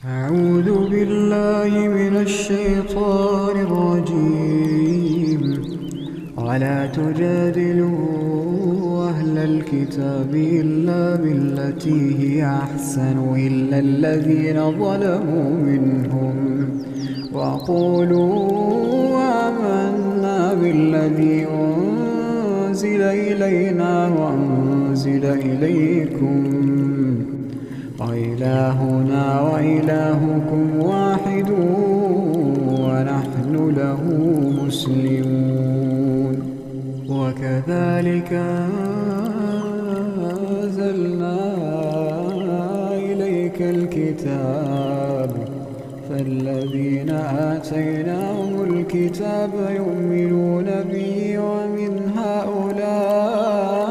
أعوذ بالله من الشيطان الرجيم. ولا تجادلوا أهل الكتاب إلا بالتي هي أحسن إلا الذين ظلموا منهم وقولوا آمنا بالذي أنزل إلينا وأنزل إليكم وإلهنا وإلهكم واحد ونحن له مسلمون. وكذلك أنزلنا إليك الكتاب فالذين آتيناهم الكتاب يؤمنون به ومن هؤلاء